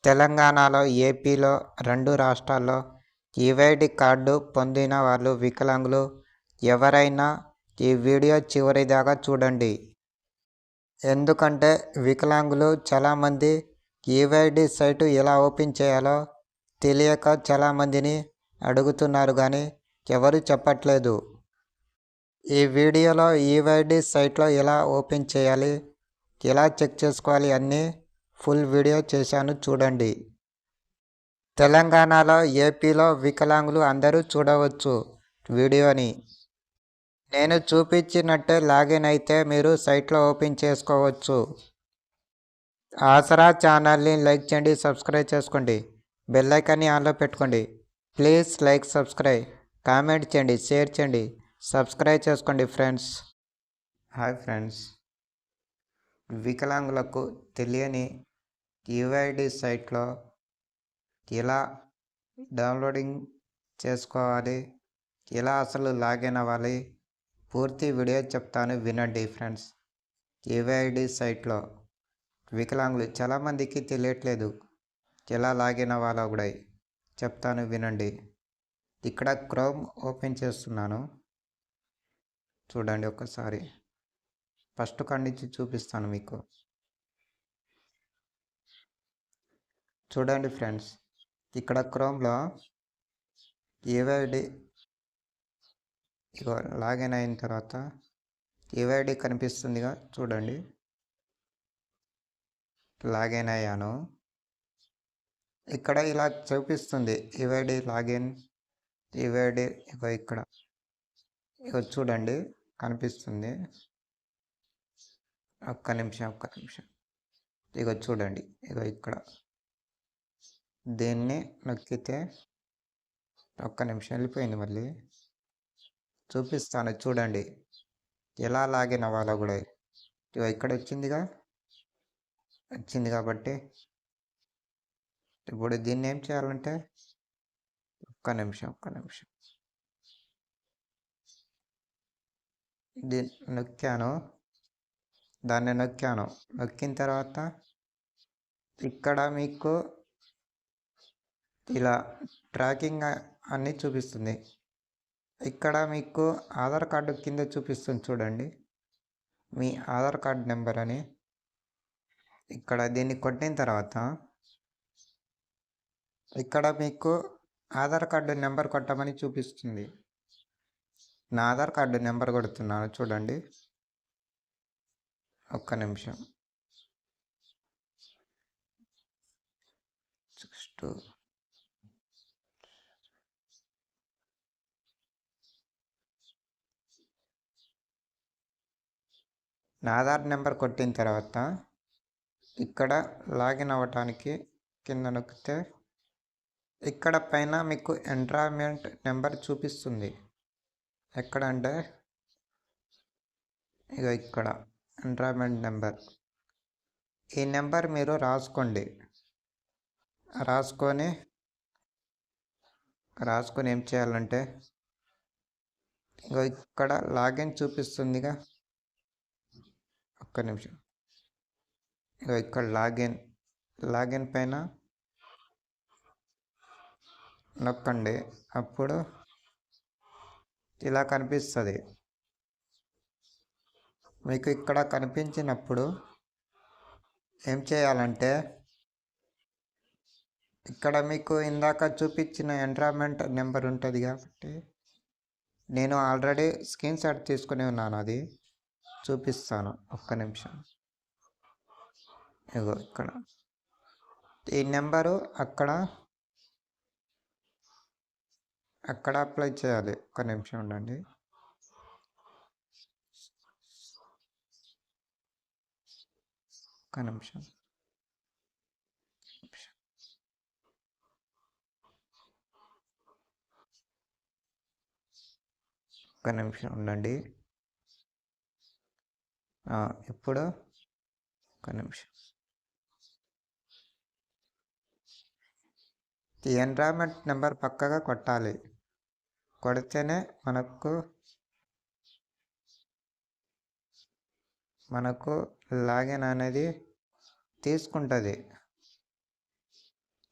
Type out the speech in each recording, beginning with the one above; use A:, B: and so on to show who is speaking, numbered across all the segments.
A: తెలంగాణలో, ఏపీలో 2 రాష్ట్రాల్లో ఈవైడీ కార్డు పొందిన వాళ్ళు వికలాంగులు ఎవరైనా ఈ వీడియో చివరిదాకా చూడండి. ఎందుకంటే వికలాంగులు చాలామంది ఈవైడీ సైటు ఎలా ఓపెన్ చేయాలో తెలియక చాలామందిని అడుగుతున్నారు కానీ ఎవరు చెప్పట్లేదు. ఈ వీడియోలో ఈవైడీ సైట్లో ఎలా ఓపెన్ చేయాలి, ఎలా చెక్ చేసుకోవాలి అన్నీ ఫుల్ వీడియో చేశాను చూడండి. తెలంగాణలో, ఏపీలో వికలాంగులు అందరూ చూడవచ్చు వీడియోని. నేను చూపించినట్టే లాగిన్ అయితే మీరు సైట్లో ఓపెన్ చేసుకోవచ్చు. ఆసరా ఛానల్ని లైక్ చేయండి, సబ్స్క్రైబ్ చేసుకోండి, బెల్ ఐకాన్ని ఆన్లో పెట్టుకోండి. ప్లీజ్ లైక్, సబ్స్క్రైబ్, కామెంట్ చేయండి, షేర్ చేయండి, సబ్స్క్రైబ్ చేసుకోండి ఫ్రెండ్స్. హాయ్ ఫ్రెండ్స్, వికలాంగులకు తెలియని ఈవైడీ సైట్లో ఎలా డౌన్లోడింగ్ చేసుకోవాలి, ఎలా అసలు లాగిన్ అవ్వాలి పూర్తి వీడియో చెప్తాను వినండి ఫ్రెండ్స్. ఈవైడీ సైట్లో వికలాంగులు చాలామందికి తెలియట్లేదు, ఎలా లాగిన్ అవ్వాలో కూడా చెప్తాను వినండి. ఇక్కడ క్రోమ్ ఓపెన్ చేస్తున్నాను చూడండి ఒక్కసారి. ఫస్ట్ కాడి నుంచి చూపిస్తాను మీకు. చూడండి ఫ్రెండ్స్, ఇక్కడ క్రోమ్లో ఈవైడీ లాగిన్ అయిన తర్వాత ఈవైడీ కనిపిస్తుందిగా చూడండి. లాగిన్ అయ్యాను. ఇక్కడ ఇలా చూపిస్తుంది ఈవైడీ లాగిన్, ఈవైడీ ఇక్కడ చూడండి కనిపిస్తుంది. ఒక్క నిమిషం చూడండి. ఇక్కడ దీన్ని నొక్కితే ఒక్క నిమిషం వెళ్ళిపోయింది, మళ్ళీ చూపిస్తాను చూడండి ఎలా లాగిన్ అవ్వాలో కూడా. ఇక్కడ వచ్చింది కాబట్టి ఇప్పుడు దీన్ని ఏం చేయాలంటే ఒక్క నిమిషం దాన్ని నొక్కిన తర్వాత ఇక్కడ మీకు ఇలా ట్రాకింగ్ అన్నీ చూపిస్తుంది. ఇక్కడ మీకు ఆధార్ కార్డు కింద చూపిస్తుంది చూడండి, మీ ఆధార్ కార్డు నెంబర్ అని. ఇక్కడ దీన్ని కొట్టిన తర్వాత ఇక్కడ మీకు ఆధార్ కార్డు నెంబర్ కొట్టమని చూపిస్తుంది. నా ఆధార్ కార్డు నెంబర్ కొడుతున్నాను చూడండి. ఒక్క నిమిషం. నా ఆధార్ నెంబర్ కొట్టిన తర్వాత ఇక్కడ లాగిన్ అవ్వటానికి కింద నొక్కితే ఇక్కడ పైన మీకు ఎన్రాల్మెంట్ నెంబర్ చూపిస్తుంది. ఎక్కడ అంటే ఇక్కడ ఎన్రాల్మెంట్ నెంబర్. ఈ నెంబర్ మీరు రాసుకొని ఏం చేయాలంటే ఇక్కడ లాగిన్ చూపిస్తుందిగా, ఒక్క నిమిషం. ఇక్కడ లాగిన్ పైన నొక్కండి. అప్పుడు ఇలా కనిపిస్తుంది మీకు. ఇక్కడ కనిపించినప్పుడు ఏం చేయాలంటే ఇక్కడ మీకు ఇందాక చూపించిన ఎన్రాల్మెంట్ నెంబర్ ఉంటుంది కాబట్టి నేను ఆల్రెడీ స్క్రీన్ షాట్ తీసుకుని ఉన్నాను, అది చూపిస్తాను. ఒక్క నిమిషం. ఇక్కడ ఈ నెంబరు అక్కడ అప్లై చేయాలి. ఒక్క నిమిషం ఉండండి. ఒక్క నిమిషం ఉండండి. ఇప్పుడు ఒక్క నిమిషం. ఈ ఎన్రాల్మెంట్ నెంబర్ పక్కగా కొట్టాలి. కొడితేనే మనకు లాగిన్ అనేది తీసుకుంటుంది.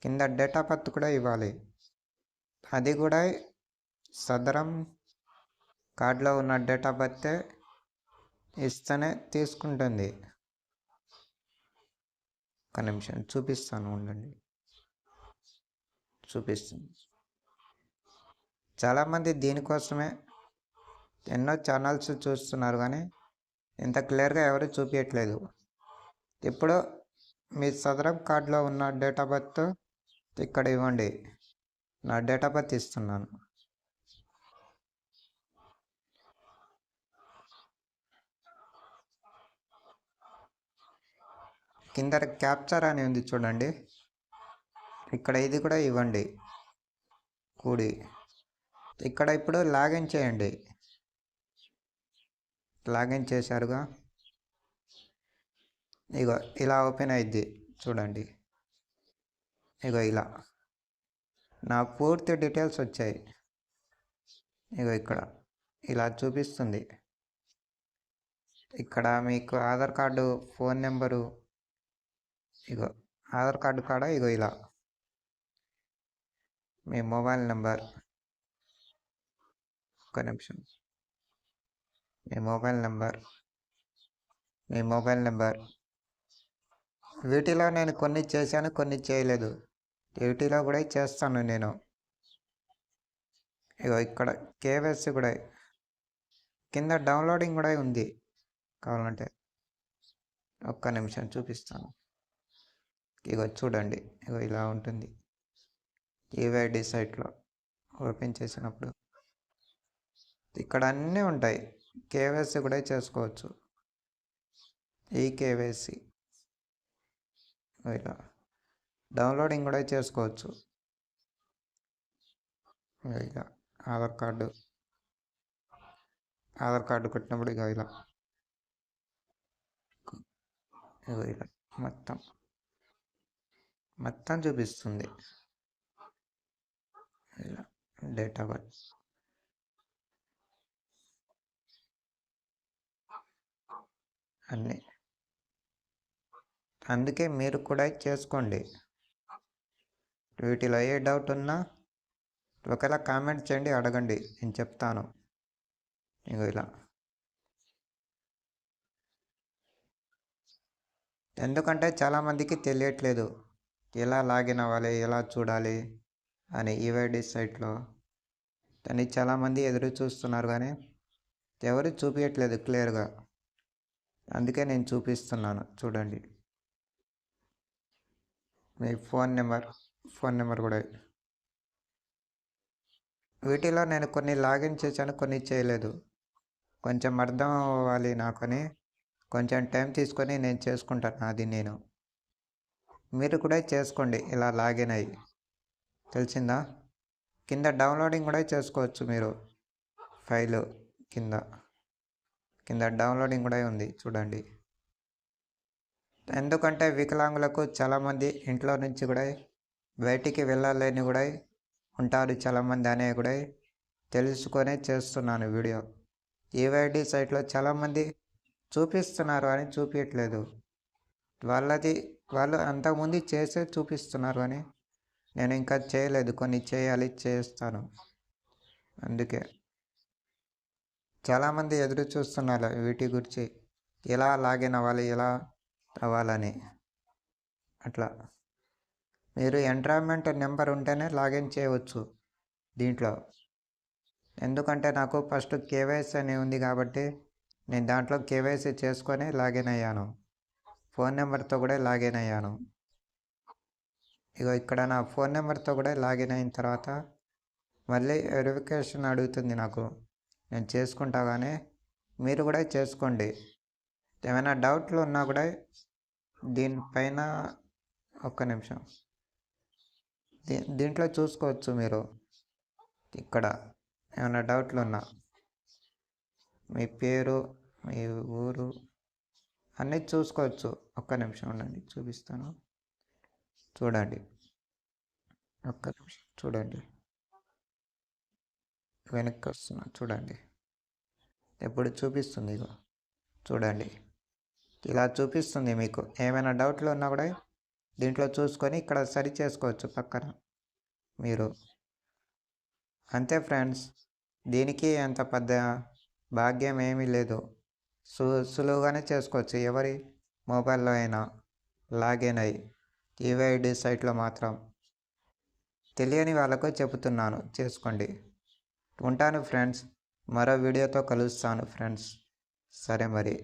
A: కింద డేట్ ఆఫ్ బర్త్ కూడా ఇవ్వాలి. అది కూడా సదరం కార్డులో ఉన్న డేట్ ఆఫ్ బర్తే ఇస్తేనే తీసుకుంటుంది. ఒక నిమిషం చూపిస్తాను, ఉండండి, చూపిస్తుంది. చాలామంది దీనికోసమే ఎన్నో ఛానల్స్ చూస్తున్నారు, కానీ ఇంత క్లియర్గా ఎవరు చూపించట్లేదు. ఇప్పుడు మీ సదరం కార్డులో ఉన్న డేట్ ఆఫ్ బర్త్ ఇక్కడ ఇవ్వండి. నా డేట్ ఆఫ్ బర్త్ ఇస్తున్నాను. కింద క్యాప్చర్ అని ఉంది చూడండి, ఇక్కడ ఇది కూడా ఇవ్వండి కూడి. ఇక్కడ ఇప్పుడు లాగిన్ చేయండి. లాగిన్ చేశారుగా, ఇగో ఇలా ఓపెన్ అయింది చూడండి. ఇగో ఇలా నా పూర్తి డీటెయిల్స్ వచ్చాయి. ఇగో ఇక్కడ ఇలా చూపిస్తుంది. ఇక్కడ మీకు ఆధార్ కార్డు, ఫోన్ నెంబరు, ఇగో ఆధార్ కార్డు కాడ ఇగో ఇలా మీ మొబైల్ నెంబర్. ఒక్క నిమిషం, మీ మొబైల్ నెంబర్. వీటిలో నేను కొన్ని చేశాను, కొన్ని చేయలేదు. వీటిలో కూడా చేస్తాను నేను. ఇగో ఇక్కడ కేవైసీ కూడా కింద డౌన్లోడింగ్ కూడా ఉంది. కావాలంటే ఒక్క నిమిషం చూపిస్తాను. ఇగో చూడండి, ఇగో ఇలా ఉంటుంది. ఈవైడి సైట్లో ఓపెన్ చేసినప్పుడు ఇక్కడ అన్నీ ఉంటాయి. కేవైసీ కూడా చేసుకోవచ్చు. ఈ కేవైసీ ఇలా డౌన్లోడింగ్ కూడా చేసుకోవచ్చు. ఇలా ఆధార్ కార్డు కొట్టినప్పుడు ఇక ఇలా ఇలా మొత్తం చూపిస్తుంది. ఇలా డేట్ ఆఫ్ బర్త్ అన్నీ. అందుకే మీరు కూడా చేసుకోండి. వీటిలో ఏ డౌట్ ఉన్నా ఒకవేళ కామెంట్ చేయండి, అడగండి, నేను చెప్తాను. ఇగో ఇలా. ఎందుకంటే చాలామందికి తెలియట్లేదు ఎలా లాగిన్ అవ్వాలి, ఎలా చూడాలి అని ఈవైడి సైట్లో. దాన్ని చాలామంది ఎదురు చూస్తున్నారు, కానీ ఎవరు చూపించట్లేదు క్లియర్గా. అందుకే నేను చూపిస్తున్నాను, చూడండి. మీ ఫోన్ నెంబర్ కూడా. వీటిలో నేను కొన్ని లాగిన్ చేశాను, కొన్ని చేయలేదు. కొంచెం అర్థం అవ్వాలి నాకని కొంచెం టైం తీసుకొని నేను చేసుకుంటాను. అది మీరు కూడా చేసుకోండి ఇలా లాగిన్ అయ్యి. తెలిసిందా? కింద డౌన్లోడింగ్ కూడా చేసుకోవచ్చు మీరు. ఫైలు కింద డౌన్లోడింగ్ కూడా ఉంది చూడండి. ఎందుకంటే వికలాంగులకు చాలామంది ఇంట్లో నుంచి కూడా బయటికి వెళ్ళాలని కూడా ఉంటారు చాలామంది అనే కూడా తెలుసుకొనే చేస్తున్నాను వీడియో. ఈవైడి సైట్లో చాలామంది చూపిస్తున్నారు అని చూపించట్లేదు. వాళ్ళు అంతకుముందు చేసే చూపిస్తున్నారు, అని నేను ఇంకా చేయలేదు. కొన్ని చేయాలి, చేస్తాను. అందుకే చాలామంది ఎదురు చూస్తున్నారు వీటి గురించి, ఎలా లాగిన్ అవ్వాలి, ఎలా అవ్వాలని. అట్లా మీరు ఎంట్రాన్మెంట్ నెంబర్ ఉంటేనే లాగిన్ చేయవచ్చు దీంట్లో. ఎందుకంటే నాకు ఫస్ట్ కేవైసీ అని ఉంది కాబట్టి నేను దాంట్లో కేవైసీ చేసుకొని లాగిన్ అయ్యాను. ఫోన్ నెంబర్తో కూడా లాగిన్ అయ్యాను. ఇగో ఇక్కడ నా ఫోన్ నెంబర్తో కూడా లాగిన్ అయిన తర్వాత మళ్ళీ వెరిఫికేషన్ అడుగుతుంది నాకు. నేను చేసుకుంటా, కానీ మీరు కూడా చేసుకోండి. ఏమైనా డౌట్లు ఉన్నా కూడా దీనిపైన ఒక్క నిమిషం దీంట్లో చూసుకోవచ్చు మీరు. ఇక్కడ ఏమైనా డౌట్లు ఉన్నా మీ పేరు, మీ ఊరు అన్నీ చూసుకోవచ్చు. ఒక్క నిమిషం ఉండండి, చూపిస్తాను. చూడండి, ఒక్క నిమిషం చూడండి. వెనక్కి వస్తున్నా చూడండి. ఎప్పుడు చూపిస్తుంది, ఇగో చూడండి, ఇలా చూపిస్తుంది. మీకు ఏమైనా డౌట్లు ఉన్నా కూడా దీంట్లో చూసుకొని ఇక్కడ సరి చేసుకోవచ్చు పక్కన మీరు. అంతే ఫ్రెండ్స్, దీనికి అంత పెద్ద భాగ్యం ఏమీ లేదు. సులువుగానే చేసుకోవచ్చు ఎవరి మొబైల్లో అయినా లాగిన్ అయ్యి. యూఐడి సైట్లో మాత్రం తెలియని వాళ్ళకు చెబుతున్నాను, చేసుకోండి. ఉంటాను ఫ్రెండ్స్, మరో వీడియోతో కలుస్తాను ఫ్రెండ్స్. సరే మరి.